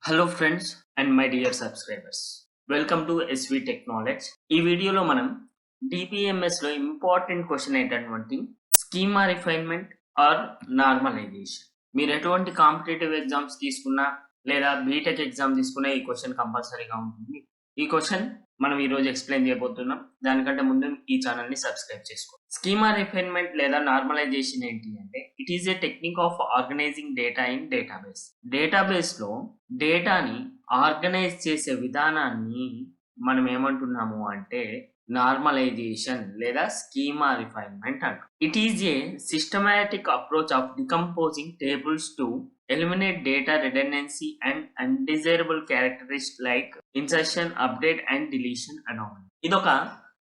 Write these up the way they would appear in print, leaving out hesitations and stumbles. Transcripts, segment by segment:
Hello friends and my dear subscribers, welcome to S V technology. ఈ వీడియోలో మనం DBMS లో ఇంపార్టెంట్ క్వశ్చన్ ఏంటంటే స్కీమా రిఫైన్మెంట్ ఆర్ నార్మలైజేషన్. మీరు ఎటువంటి కాంపిటేటివ్ ఎగ్జామ్స్ తీసుకున్నా లేదా బీటెక్ ఎగ్జామ్ తీసుకున్నా ఈ క్వశ్చన్ కంపల్సరీగా ఉంటుంది. ఈ క్వశ్చన్ మనం ఈ రోజు ఎక్స్ప్లెయిన్ చేయబోతున్నాం. దానికంటే ముందు ఈ ఛానల్ ని సబ్స్క్రైబ్ చేసుకోండి. స్కీమా రిఫైన్మెంట్ లేదా నార్మలైజేషన్ ఏంటి అంటే it is a technique of organizing data in database. Database లో డేటాని ఆర్గనైజ్ చేసే విధానాన్ని మనం ఏమంటున్నాము అంటే నార్మలైజేషన్ లేదా స్కీమా రిఫైన్మెంట్ అంటాం. It is a systematic approach of decomposing tables to eliminate data redundancy and undesirable characteristics like insertion, update and deletion anomaly. ఇదొక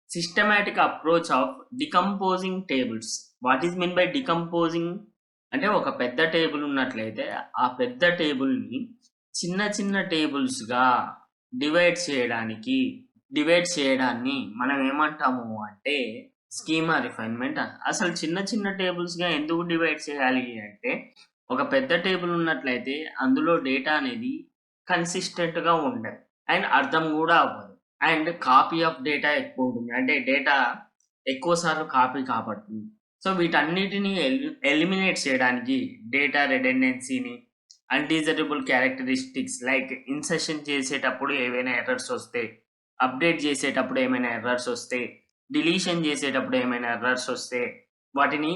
systematic approach of decomposing tables. What is mean by decomposing అంటే ఒక పెద్ద table ఉన్నట్లయితే ఆ పెద్ద టేబుల్ని చిన్న చిన్న టేబుల్స్గా divide చేయడాన్ని మనం ఏమంటాము అంటే స్కీమా రిఫైన్మెంట్. అసలు చిన్న చిన్న టేబుల్స్గా ఎందుకు డివైడ్ చేయాలి అంటే ఒక పెద్ద టేబుల్ ఉన్నట్లయితే అందులో డేటా అనేది కన్సిస్టెంట్గా ఉండదు అండ్ అర్థం కూడా అవ్వదు అండ్ కాపీ ఆఫ్ డేటా ఎక్కువ ఉంటుంది, అంటే డేటా ఎక్కువసార్లు కాపీ కాబడుతుంది. సో వీటన్నిటిని ఎలిమినేట్ చేయడానికి డేటా రెడెండెన్సీని, అన్డిజరబుల్ క్యారెక్టరిస్టిక్స్ లైక్ ఇన్సర్షన్ చేసేటప్పుడు ఏవైనా ఎర్రర్స్ వస్తే, అప్డేట్ చేసేటప్పుడు ఏమైనా ఎర్రర్స్ వస్తే, డిలీషన్ చేసేటప్పుడు ఏమైనా ఎర్రర్స్ వస్తే వాటిని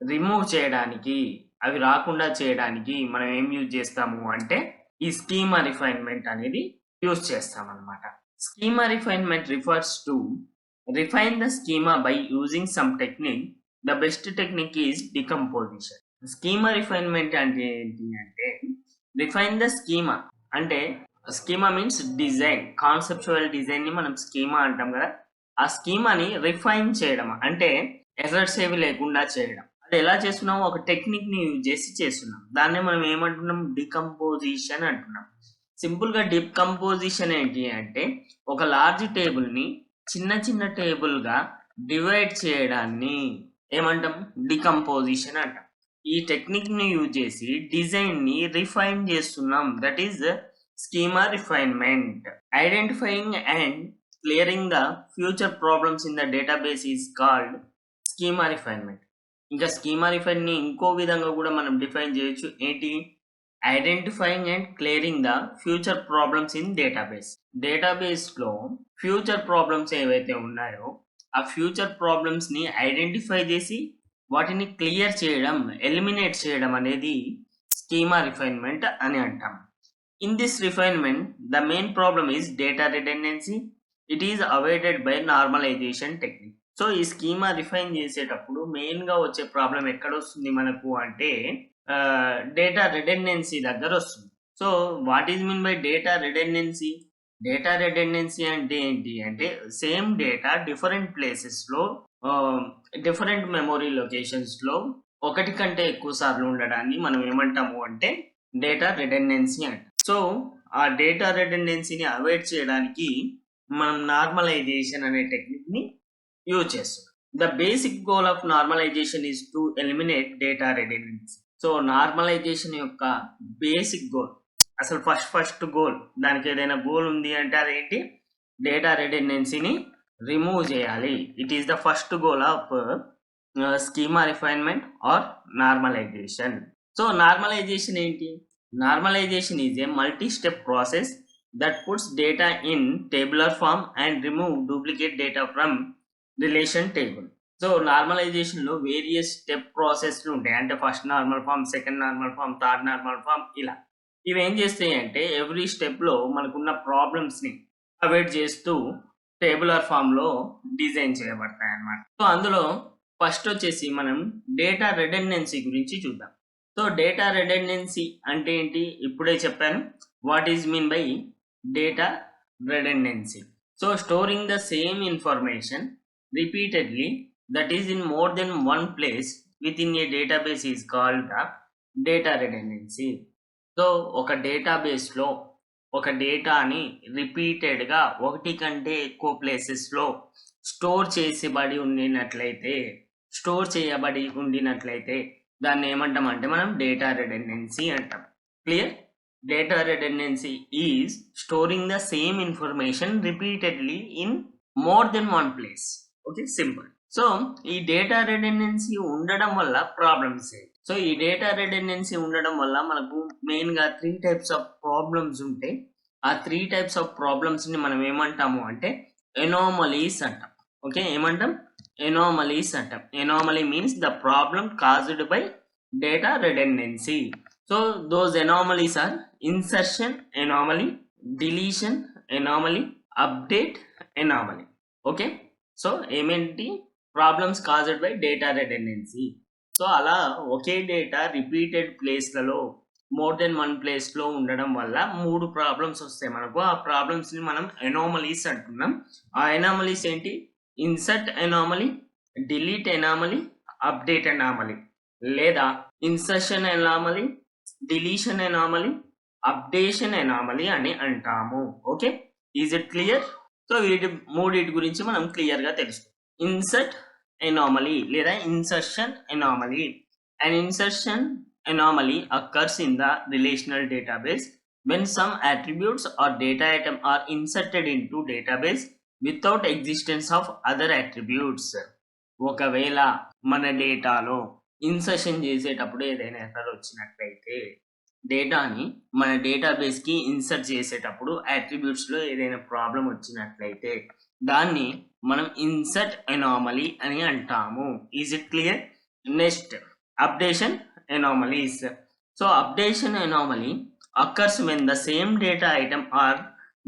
రిమూవ్ చేయడానికి, అవి రాకుండా చేయడానికి మనం ఏం యూజ్ చేస్తాము అంటే ఈ స్కీమా రిఫైన్మెంట్ అనేది యూజ్ చేస్తాం అన్నమాట. Schema refinement refers to refine the schema by using some technique. The best technique is decomposition. Schema refinement అంటే ఏంటి అంటే రిఫైన్ ద స్కీమా అంటే schema means design, conceptual design ని మనం స్కీమా అంటాం కదా. ఆ స్కీమాని రిఫైన్ చేయడం అంటే ఎర్రర్స్ ఏవి లేకుండా చేయడం. అది ఎలా చేస్తున్నాం? ఒక టెక్నిక్ ని యూజ్ చేసి చేస్తున్నాం. దాన్నే మనం ఏమంటున్నాం? డికంపోజిషన్ అంటున్నాం. సింపుల్ గా డికంపోజిషన్ ఏంటి అంటే ఒక లార్జ్ టేబుల్ ని చిన్న చిన్న టేబుల్ గా డివైడ్ చేయడాన్ని ఏమంటాం? డికంపోజిషన్ అంటాం. ఈ టెక్నిక్ ని యూజ్ చేసి డిజైన్ ని రిఫైన్ చేస్తున్నాం. That is schema refinement. Identifying and clearing the future problems in the database is called schema refinement. ఇంకా స్కీమా రిఫైన్ ని ఇంకో విధంగా కూడా మనం డిఫైన్ చేయొచ్చు. ఏంటి? Identifying and clearing the future problems in database. Database లో ఫ్యూచర్ ప్రాబ్లమ్స్ ఏవైతే ఉన్నాయో ఆ ఫ్యూచర్ ప్రాబ్లమ్స్ ని ఐడెంటిఫై చేసి వాటిని క్లియర్ చేయడం, ఎలిమినేట్ చేయడం అనేది స్కీమా రిఫైన్మెంట్ అని అంటాం. In this refinement the main problem is data redundancy. It is avoided by normalization technique. So ఈ స్కీమా రిఫైన్ చేసేటప్పుడు మెయిన్ గా వచ్చే ప్రాబ్లం ఎక్కడ వస్తుంది మనకు అంటే డేటా రిడెండెన్సీ దగ్గర వస్తుంది. So what is mean by data redundancy? Data redundancy అంటే ఏంటి అంటే సేమ్ డేటా డిఫరెంట్ ప్లేసెస్ లో, డిఫరెంట్ మెమొరీ లొకేషన్స్ లో ఒకటి కంటే ఎక్కువ సార్లు ఉండడాన్ని మనం ఏమంటాము అంటే డేటా రిడెండెన్సీ అంటాం. సో ఆ డేటా రిడెండెన్సీని అవాయిడ్ చేయడానికి మనం నార్మలైజేషన్ అనే టెక్నిక్ ని యూజ్ చేస్తాం. The basic goal of normalization is to eliminate data redundancy. So normalization యొక్క బేసిక్ గోల్, అసలు ఫస్ట్ గోల్, దానికి ఏదైనా గోల్ ఉంది అంటే అదేంటి? డేటా రెడెండెన్సీని రిమూవ్ చేయాలి. It is the first goal of schema refinement or normalization. So normalization ఏంటి? Normalization is a multi step process that puts data in tabular form and remove duplicate data from relation table. So normalization లో various step ప్రాసెస్లు ఉంటాయి. అంటే first normal form, second normal form, third normal form, ఇలా. ఇవి ఏం చేస్తాయి అంటే every step లో మనకున్న ప్రాబ్లమ్స్ ని అవాయిడ్ చేస్తూ టేబులర్ ఫామ్ లో డిజైన్ చేయబడతాయి అన్నమాట. సో అందులో ఫస్ట్ వచ్చేసి మనం డేటా రెడెండెన్సీ గురించి చూద్దాం. సో డేటా రెడెండెన్సీ అంటే ఏంటి? ఇప్పుడే చెప్పాను. What is mean by data redundancy? So storing the same information repeatedly, that is in more than one place within a database is called the data redundancy. So ఒక database లో ఒక డేటాని repeated గా ఒకటి కంటే ఎక్కువ ప్లేసెస్ లో store చేయబడి ఉండినట్లయితే దాన్ని ఏమంటాం అంటే మనం డేటా రెడెండెన్సీ అంటాం. Clear? Data redundancy is storing the same information repeatedly in more than one place. Okay, simple. So ఈ డేటా రెడెండెన్సీ ఉండడం వల్ల ప్రాబ్లమ్స్. సో ఈ డేటా రెడెండెన్సీ ఉండడం వల్ల మనకు మెయిన్ గా 3 టైప్స్ ఆఫ్ ప్రాబ్లమ్స్ ఉంటాయి. ఆ 3 టైప్స్ ఆఫ్ ప్రాబ్లమ్స్ ని మనం ఏమంటాము అంటే ఎనామలీస్ అంటాం. ఓకే, ఏమంటాం? ఎనామలీస్ అంటాం. Anomaly means the problem caused by data redundancy. So those anomalies are insertion anomaly, deletion anomaly, update anomaly. Okay, so ఏమేంటి? Problems caused by data redundancy. So అలా ఒకే డేటా రిపీటెడ్ ప్లేస్లలో more than one ప్లేస్లో ఉండడం వల్ల 3 problems వస్తాయి మనకు. ఆ ప్రాబ్లమ్స్ని మనం ఎనామలీస్ అంటున్నాం. ఆ ఎనామలీస్ ఏంటి? Insert anomaly, delete anomaly, update anomaly, లేదా insertion anomaly, deletion anomaly, updation anomaly అని అంటాము. Okay, is it clear? So వీటి మూడింటి గురించి మనం క్లియర్ గా తెలుసుకో. ఇన్సర్ట్ ఎనామలీ లేదా insertion anomaly. An insertion anomaly occurs in the relational database when some attributes or data item are inserted into database without existence of other attributes. ఒకవేళ మన డేటాలో ఇన్సర్షన్ చేసేటప్పుడు ఏదైనా ఎర్రర్ వచ్చినట్లయితే, డేటాని మన డేటాబేస్కి ఇన్సర్ట్ చేసేటప్పుడు అట్రిబ్యూట్స్లో ఏదైనా ప్రాబ్లం వచ్చినట్లయితే దాన్ని మనం ఇన్సర్ట్ ఎనామలీ అని అంటాము. Is it clear? Next, updation anomalies. So updation anomaly occurs when the same data item are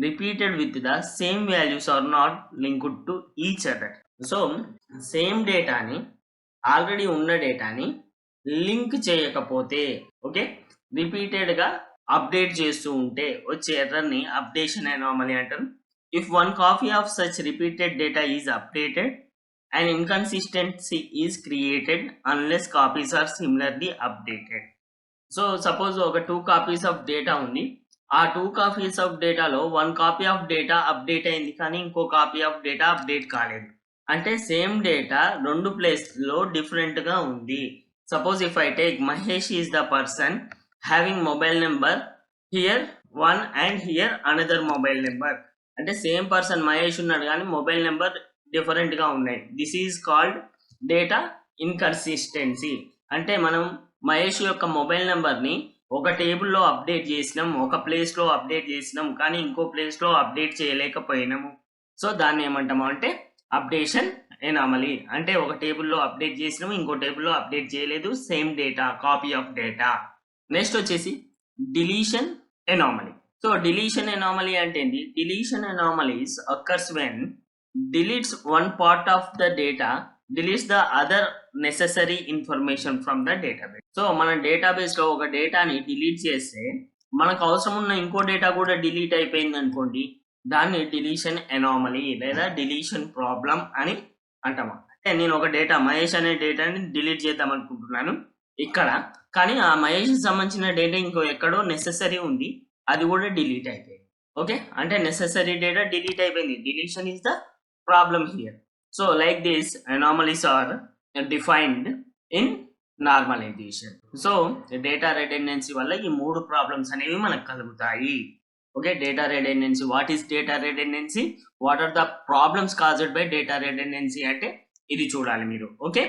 repeated with the same values or not linked to each other. So same డేటాని, already ఉన్న డేటాని link చేయకపోతే, okay, రిపీటెడ్గా update చేస్తూ ఉంటే వచ్చే ఎర్రర్ని updation anomaly అంటారు. If one copy of such repeated data is updated and inconsistency is created unless copies are similarly updated. So suppose ఒక 2 కాపీస్ ఆఫ్ డేటా ఉంది. ఆ 2 కాపీస్ ఆఫ్ డేటాలో 1 కాపీ ఆఫ్ డేటా అప్డేట్ అయింది, కానీ ఇంకో copy of data update కాలేదు. అంటే same data 2 ప్లేస్లో డిఫరెంట్గా ఉంది. Suppose if I take Mahesh is the person having mobile number here 1 and here another mobile number. అంటే సేమ్ పర్సన్ మహేష్ ఉన్నాడు కానీ మొబైల్ నెంబర్ డిఫరెంట్గా ఉన్నాయి. This is called data inconsistency. అంటే మనం మహేష్ యొక్క మొబైల్ నెంబర్ని ఒక టేబుల్లో అప్డేట్ చేసినాం, ఒక ప్లేస్లో అప్డేట్ చేసినాం, కానీ ఇంకో ప్లేస్లో అప్డేట్ చేయలేకపోయినాము. సో దాన్ని ఏమంటాము అంటే అప్డేషన్ ఎనామలీ. అంటే ఒక టేబుల్లో అప్డేట్ చేసినాము, ఇంకో టేబుల్లో అప్డేట్ చేయలేదు, same data, copy of data. Next వచ్చేసి deletion anomaly. So deletion anomaly అంటే ఏంటి? Deletion anomalies occurs when deletes one part of the data, deletes the other necessary information from the database. So మన database లో ఒక డేటాని delete చేస్తే మనకు అవసరం ఉన్న ఇంకో డేటా కూడా డిలీట్ అయిపోయింది అనుకోండి, దాన్ని డిలీషన్ ఎనామలీ లేదా డిలీషన్ ప్రాబ్లం అని అంటాము. అంటే నేను ఒక డేటా, మహేష్ అనే డేటాని డిలీట్ చేద్దాం అనుకుంటున్నాను ఇక్కడ, కానీ ఆ మహేష్ సంబంధించిన డేటా ఇంకో ఎక్కడో నెసెసరీ ఉంది, అది కూడా డిలీట్ అయిపోయింది. ఓకే, అంటే నెసెసరీ డేటా డిలీట్ అయిపోయింది. Deletion is the problem here. So like this anomalies are defined in normalization. So data redundancy వల్ల ఈ 3 ప్రాబ్లమ్స్ అనేవి మనకు కలుగుతాయి. Okay, data redundancy. What is data redundancy? What are the problems caused by data redundancy అంటే ఇది చూడాలి మీరు. Okay.